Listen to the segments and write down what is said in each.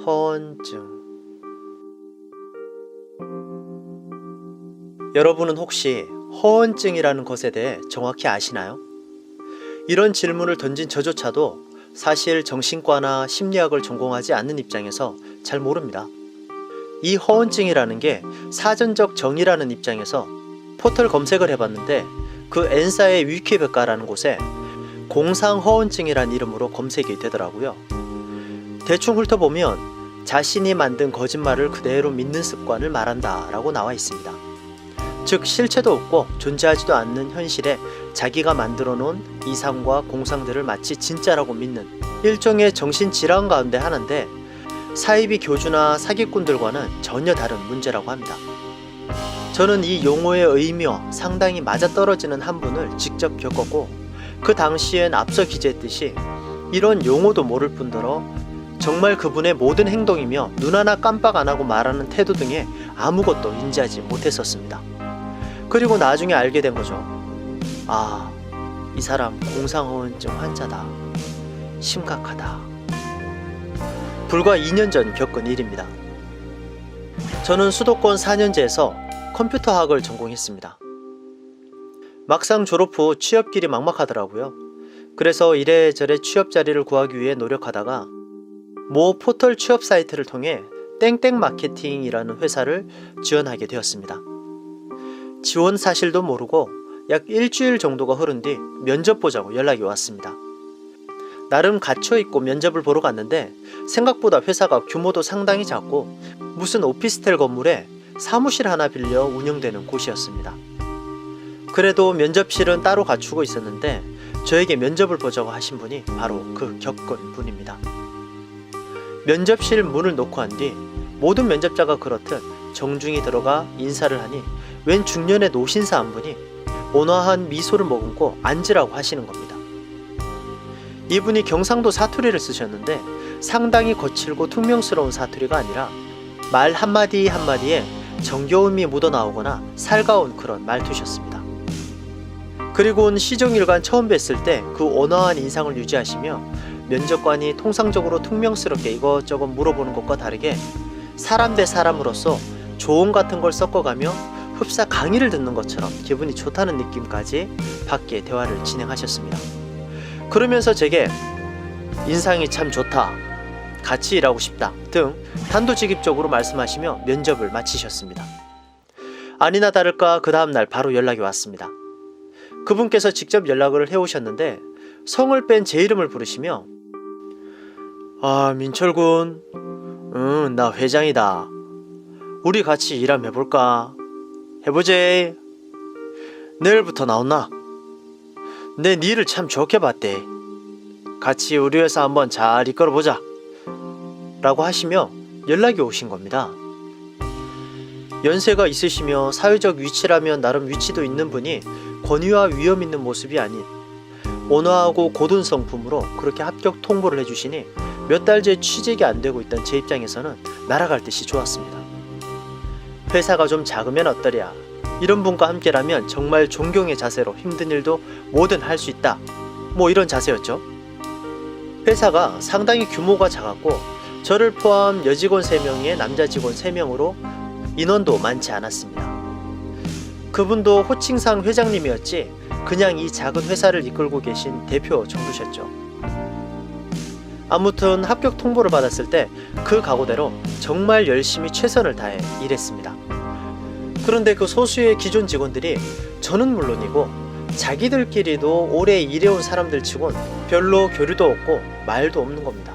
허언증. 여러분은 혹시 허언증이라는 것에 대해 정확히 아시나요? 이런 질문을 던진 저조차도 사실 정신과나 심리학을 전공하지 않는 입장에서 잘 모릅니다. 이 허언증이라는 게 사전적 정의라는 입장에서 포털 검색을 해봤는데 그 엔사의 위키백과라는 곳에 공상허언증이란 이름으로 검색이 되더라고요. 대충 훑어보면 자신이 만든 거짓말을 그대로 믿는 습관을 말한다 라고 나와 있습니다. 즉 실체도 없고 존재하지도 않는 현실에 자기가 만들어 놓은 이상과 공상들을 마치 진짜라고 믿는 일종의 정신질환 가운데 하나인데 사이비 교주나 사기꾼들과는 전혀 다른 문제라고 합니다. 저는 이 용어의 의미와 상당히 맞아떨어지는 한 분을 직접 겪었고 그 당시엔 앞서 기재했듯이 이런 용어도 모를 뿐더러 정말 그분의 모든 행동이며 눈 하나 깜빡 안 하고 말하는 태도 등에 아무것도 인지하지 못했었습니다. 그리고 나중에 알게 된 거죠. 아, 이 사람 공상허언증 환자다. 심각하다. 불과 2년 전 겪은 일입니다. 저는 수도권 4년제에서 컴퓨터학을 전공했습니다. 막상 졸업 후 취업길이 막막하더라고요. 그래서 이래저래 취업 자리를 구하기 위해 노력하다가 모 포털 취업 사이트를 통해 땡땡 마케팅이라는 회사를 지원하게 되었습니다. 지원 사실도 모르고 약 일주일 정도가 흐른 뒤 면접 보자고 연락이 왔습니다. 나름 갇혀있고 면접을 보러 갔는데 생각보다 회사가 규모도 상당히 작고 무슨 오피스텔 건물에 사무실 하나 빌려 운영되는 곳이었습니다. 그래도 면접실은 따로 갖추고 있었는데 저에게 면접을 보자고 하신 분이 바로 그 겪은 분입니다. 면접실 문을 놓고 한 뒤 모든 면접자가 그렇듯 정중히 들어가 인사를 하니 웬 중년의 노신사 한 분이 온화한 미소를 머금고 앉으라고 하시는 겁니다. 이분이 경상도 사투리를 쓰셨는데 상당히 거칠고 퉁명스러운 사투리가 아니라 말 한마디 한마디에 정겨움이 묻어나오거나 살가운 그런 말투셨습니다. 그리고는 시종일관 처음 뵀을 때 그 온화한 인상을 유지하시며 면접관이 통상적으로 퉁명스럽게 이것저것 물어보는 것과 다르게 사람 대 사람으로서 조언 같은 걸 섞어가며 흡사 강의를 듣는 것처럼 기분이 좋다는 느낌까지 받게 대화를 진행하셨습니다. 그러면서 제게 인상이 참 좋다, 같이 일하고 싶다 등 단도직입적으로 말씀하시며 면접을 마치셨습니다. 아니나 다를까 그 다음날 바로 연락이 왔습니다. 그분께서 직접 연락을 해오셨는데 성을 뺀 제 이름을 부르시며 민철군, 나 회장이다. 우리 같이 일 한번 해볼까? 해보제. 내일부터 나온나? 내 니를 참 좋게 봤대. 같이 우리 회사 한번 잘 이끌어보자 라고 하시며 연락이 오신 겁니다. 연세가 있으시며 사회적 위치라면 나름 위치도 있는 분이 권위와 위험 있는 모습이 아닌 온화하고 고든 성품으로 그렇게 합격 통보를 해주시니 몇 달째 취직이 안 되고 있던 제 입장에서는 날아갈 듯이 좋았습니다. 회사가 좀 작으면 어떠랴, 이런 분과 함께라면 정말 존경의 자세로 힘든 일도 뭐든 할 수 있다, 뭐 이런 자세였죠. 회사가 상당히 규모가 작았고 저를 포함 여직원 3명에 남자 직원 3명으로 인원도 많지 않았습니다. 그분도 호칭상 회장님이었지 그냥 이 작은 회사를 이끌고 계신 대표 정도셨죠. 아무튼 합격 통보를 받았을 때 그 각오대로 정말 열심히 최선을 다해 일했습니다. 그런데 그 소수의 기존 직원들이 저는 물론이고 자기들끼리도 오래 일해온 사람들 치곤 별로 교류도 없고 말도 없는 겁니다.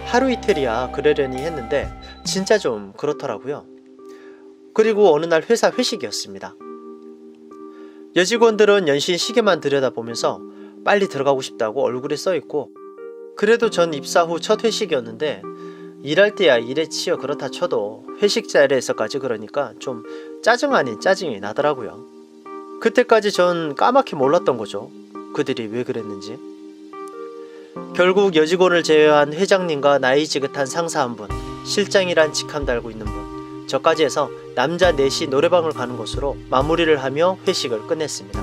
하루 이틀이야 그러려니 했는데 진짜 좀 그렇더라고요. 그리고 어느 날 회사 회식이었습니다. 여직원들은 연신 시계만 들여다보면서 빨리 들어가고 싶다고 얼굴에 써있고, 그래도 전 입사 후 첫 회식이었는데 일할 때야 일에 치여 그렇다 쳐도 회식 자리에서까지 그러니까 좀 짜증 아닌 짜증이 나더라고요. 그때까지 전 까맣게 몰랐던 거죠. 그들이 왜 그랬는지. 결국 여직원을 제외한 회장님과 나이 지긋한 상사 한 분, 실장이란 직함 달고 있는 분, 저까지 해서 남자 넷이 노래방을 가는 것으로 마무리를 하며 회식을 끝냈습니다.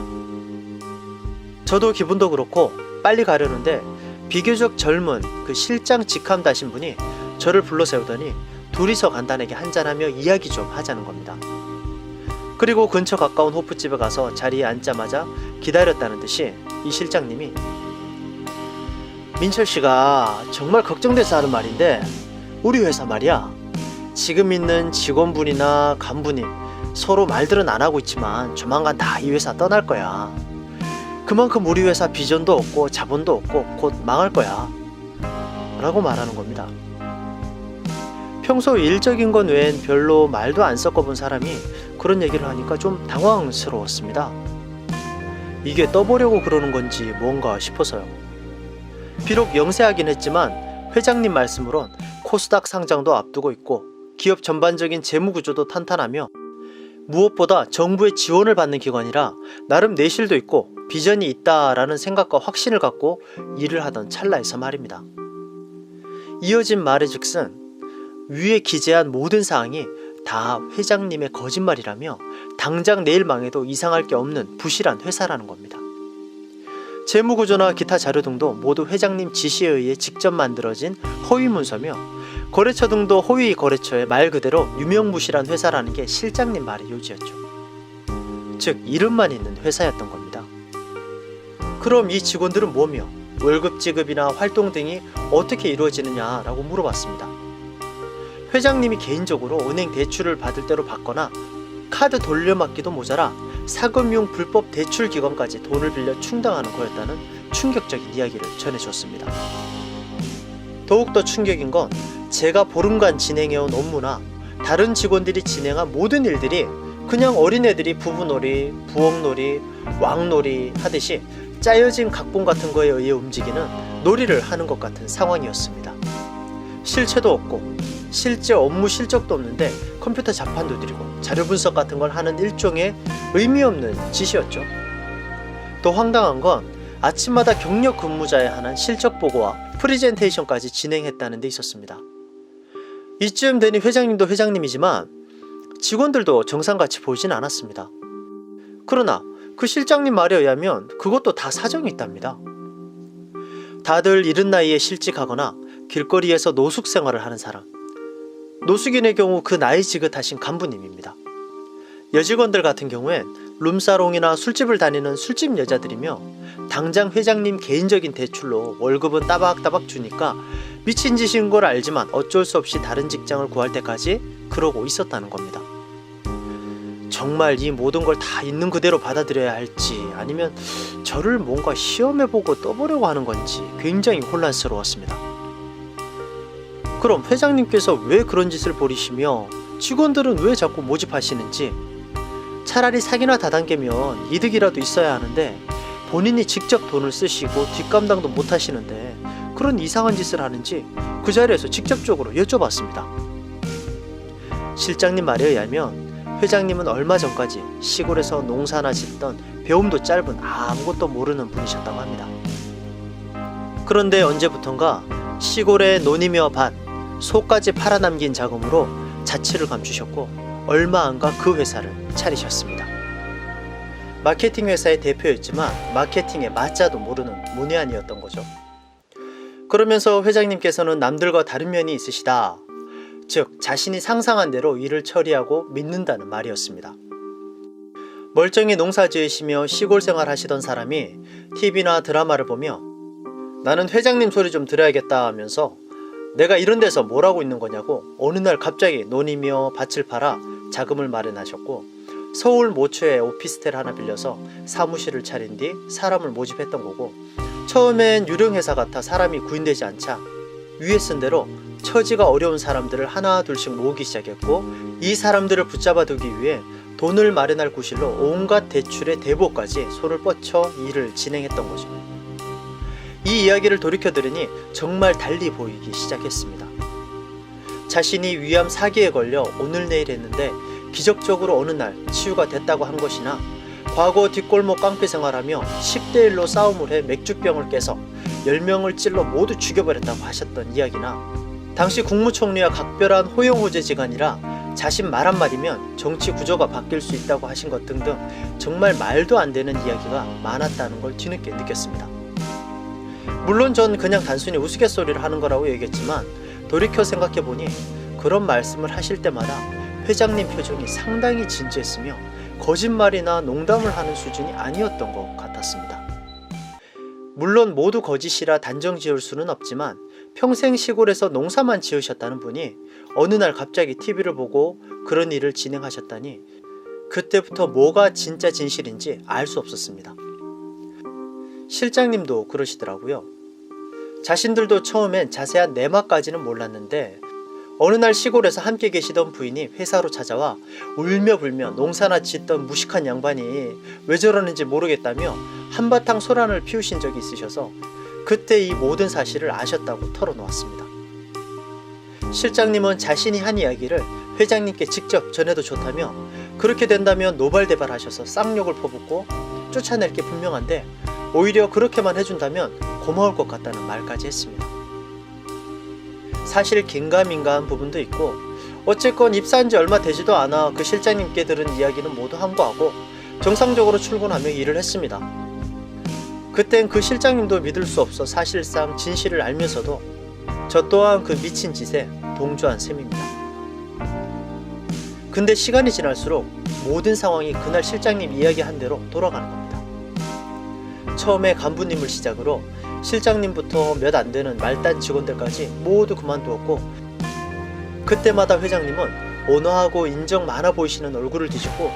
저도 기분도 그렇고 빨리 가려는데 비교적 젊은 그 실장 직함 다신 분이 저를 불러 세우더니 둘이서 간단하게 한잔하며 이야기 좀 하자는 겁니다. 그리고 근처 가까운 호프집에 가서 자리에 앉자마자 기다렸다는 듯이 이 실장님이 민철 씨가 정말 걱정돼서 하는 말인데 우리 회사 말이야. 지금 있는 직원분이나 간부님 서로 말들은 안 하고 있지만 조만간 다 이 회사 떠날 거야. 그만큼 우리 회사 비전도 없고 자본도 없고 곧 망할 거야. 라고 말하는 겁니다. 평소 일적인 건 외엔 별로 말도 안 섞어본 사람이 그런 얘기를 하니까 좀 당황스러웠습니다. 이게 떠보려고 그러는 건지 뭔가 싶어서요. 비록 영세하긴 했지만 회장님 말씀으론 코스닥 상장도 앞두고 있고 기업 전반적인 재무구조도 탄탄하며 무엇보다 정부의 지원을 받는 기관이라 나름 내실도 있고 비전이 있다라는 생각과 확신을 갖고 일을 하던 찰나에서 말입니다. 이어진 말의 즉슨 위에 기재한 모든 사항이 다 회장님의 거짓말이라며 당장 내일 망해도 이상할 게 없는 부실한 회사라는 겁니다. 재무구조나 기타 자료 등도 모두 회장님 지시에 의해 직접 만들어진 허위 문서며 거래처 등도 허위 거래처의 말 그대로 유명무실한 회사라는 게 실장님 말의 요지였죠. 즉 이름만 있는 회사였던 겁니다. 그럼 이 직원들은 뭐며 월급 지급이나 활동 등이 어떻게 이루어지느냐라고 물어봤습니다. 회장님이 개인적으로 은행 대출을 받을 대로 받거나 카드 돌려막기도 모자라 사금융 불법 대출 기관까지 돈을 빌려 충당하는 거였다는 충격적인 이야기를 전해줬습니다. 더욱더 충격인 건 제가 보름간 진행해온 업무나 다른 직원들이 진행한 모든 일들이 그냥 어린애들이 부부놀이, 부엌놀이, 왕놀이 하듯이 짜여진 각본 같은 거에 의해 움직이는 놀이를 하는 것 같은 상황이었습니다. 실체도 없고 실제 업무 실적도 없는데 컴퓨터 자판도 드리고 자료 분석 같은 걸 하는 일종의 의미 없는 짓이었죠. 더 황당한 건 아침마다 경력 근무자에 한한 실적 보고와 프리젠테이션까지 진행했다는 데 있었습니다. 이쯤 되니 회장님도 회장님이지만 직원들도 정상같이 보이진 않았습니다. 그러나 그 실장님 말에 의하면 그것도 다 사정이 있답니다. 다들 이른 나이에 실직하거나 길거리에서 노숙 생활을 하는 사람, 노숙인의 경우 그 나이 지긋하신 간부님입니다. 여직원들 같은 경우엔 룸사롱이나 술집을 다니는 술집 여자들이며 당장 회장님 개인적인 대출로 월급은 따박따박 주니까 미친 짓인 걸 알지만 어쩔 수 없이 다른 직장을 구할 때까지 그러고 있었다는 겁니다. 정말 이 모든 걸 다 있는 그대로 받아들여야 할지 아니면 저를 뭔가 시험해보고 떠보려고 하는 건지 굉장히 혼란스러웠습니다. 그럼 회장님께서 왜 그런 짓을 벌이시며 직원들은 왜 자꾸 모집하시는지, 차라리 사기나 다단계면 이득이라도 있어야 하는데 본인이 직접 돈을 쓰시고 뒷감당도 못 하시는데 그런 이상한 짓을 하는지 그 자리에서 직접적으로 여쭤봤습니다. 실장님 말에 의하면 회장님은 얼마 전까지 시골에서 농사나 짓던 배움도 짧은 아무것도 모르는 분이셨다고 합니다. 그런데 언제부턴가 시골의 논이며 밭, 소까지 팔아남긴 자금으로 자취를 감추셨고 얼마 안가 그 회사를 차리셨습니다. 마케팅 회사의 대표였지만 마케팅의 맞자도 모르는 문외한이었던 거죠. 그러면서 회장님께서는 남들과 다른 면이 있으시다. 즉 자신이 상상한 대로 일을 처리하고 믿는다는 말이었습니다. 멀쩡히 농사 지으시며 시골 생활 하시던 사람이 TV나 드라마를 보며 나는 회장님 소리 좀 들어야겠다 하면서 내가 이런 데서 뭘 하고 있는 거냐고 어느 날 갑자기 논이며 밭을 팔아 자금을 마련하셨고 서울 모처에 오피스텔 하나 빌려서 사무실을 차린 뒤 사람을 모집했던 거고, 처음엔 유령회사 같아 사람이 구인되지 않자 위에 쓴 대로 처지가 어려운 사람들을 하나 둘씩 모으기 시작했고, 이 사람들을 붙잡아 두기 위해 돈을 마련할 구실로 온갖 대출의 대부까지 손을 뻗쳐 일을 진행했던 거죠. 이 이야기를 돌이켜 들으니 정말 달리 보이기 시작했습니다. 자신이 위암 사기에 걸려 오늘 내일 했는데 기적적으로 어느 날 치유가 됐다고 한 것이나, 과거 뒷골목 깡패 생활하며 10대 1로 싸움을 해 맥주병을 깨서 10명을 찔러 모두 죽여버렸다고 하셨던 이야기나, 당시 국무총리와 각별한 호용호제지간이라 자신 말 한마디면 정치 구조가 바뀔 수 있다고 하신 것 등등 정말 말도 안 되는 이야기가 많았다는 걸 뒤늦게 느꼈습니다. 물론 전 그냥 단순히 우스갯소리를 하는 거라고 얘기했지만 돌이켜 생각해보니 그런 말씀을 하실 때마다 회장님 표정이 상당히 진지했으며 거짓말이나 농담을 하는 수준이 아니었던 것 같았습니다. 물론 모두 거짓이라 단정 지을 수는 없지만 평생 시골에서 농사만 지으셨다는 분이 어느 날 갑자기 TV를 보고 그런 일을 진행하셨다니 그때부터 뭐가 진짜 진실인지 알 수 없었습니다. 실장님도 그러시더라고요. 자신들도 처음엔 자세한 내막까지는 몰랐는데 어느 날 시골에서 함께 계시던 부인이 회사로 찾아와 울며 불며 농사나 짓던 무식한 양반이 왜 저러는지 모르겠다며 한바탕 소란을 피우신 적이 있으셔서 그때 이 모든 사실을 아셨다고 털어놓았습니다. 실장님은 자신이 한 이야기를 회장님께 직접 전해도 좋다며 그렇게 된다면 노발대발하셔서 쌍욕을 퍼붓고 쫓아낼 게 분명한데 오히려 그렇게만 해준다면 고마울 것 같다는 말까지 했습니다. 사실 긴가민가한 부분도 있고 어쨌건 입사한 지 얼마 되지도 않아 그 실장님께 들은 이야기는 모두 함구하고 정상적으로 출근하며 일을 했습니다. 그땐 그 실장님도 믿을 수 없어 사실상 진실을 알면서도 저 또한 그 미친 짓에 동조한 셈입니다. 근데 시간이 지날수록 모든 상황이 그날 실장님 이야기한 대로 돌아가는 겁니다. 처음에 간부님을 시작으로 실장님부터 몇 안 되는 말단 직원들까지 모두 그만두었고 그때마다 회장님은 온화하고 인정 많아 보이시는 얼굴을 뒤집고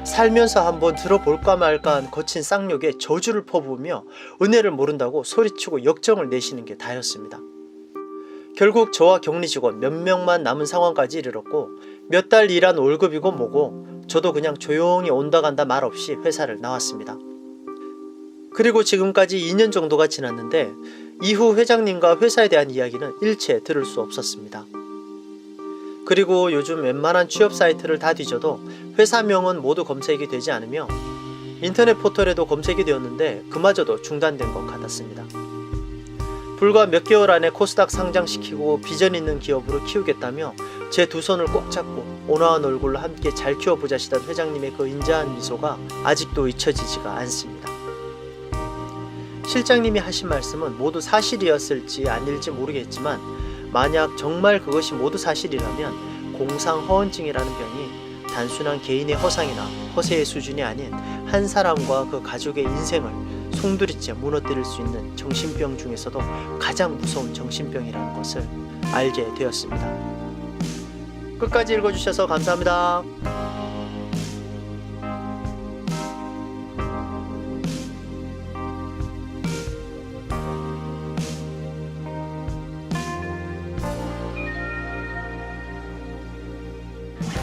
살면서 한번 들어볼까 말까한 거친 쌍욕에 저주를 퍼부으며 은혜를 모른다고 소리치고 역정을 내시는 게 다였습니다. 결국 저와 격리 직원 몇 명만 남은 상황까지 이르렀고 몇 달 일한 월급이고 뭐고 저도 그냥 조용히 온다 간다 말 없이 회사를 나왔습니다. 그리고 지금까지 2년 정도가 지났는데 이후 회장님과 회사에 대한 이야기는 일체 들을 수 없었습니다. 그리고 요즘 웬만한 취업 사이트를 다 뒤져도 회사명은 모두 검색이 되지 않으며 인터넷 포털에도 검색이 되었는데 그마저도 중단된 것 같았습니다. 불과 몇 개월 안에 코스닥 상장시키고 비전 있는 기업으로 키우겠다며 제 두 손을 꼭 잡고 온화한 얼굴로 함께 잘 키워보자시던 회장님의 그 인자한 미소가 아직도 잊혀지지가 않습니다. 실장님이 하신 말씀은 모두 사실이었을지 아닐지 모르겠지만 만약 정말 그것이 모두 사실이라면 공상허언증이라는 병이 단순한 개인의 허상이나 허세의 수준이 아닌 한 사람과 그 가족의 인생을 송두리째 무너뜨릴 수 있는 정신병 중에서도 가장 무서운 정신병이라는 것을 알게 되었습니다. 끝까지 읽어주셔서 감사합니다.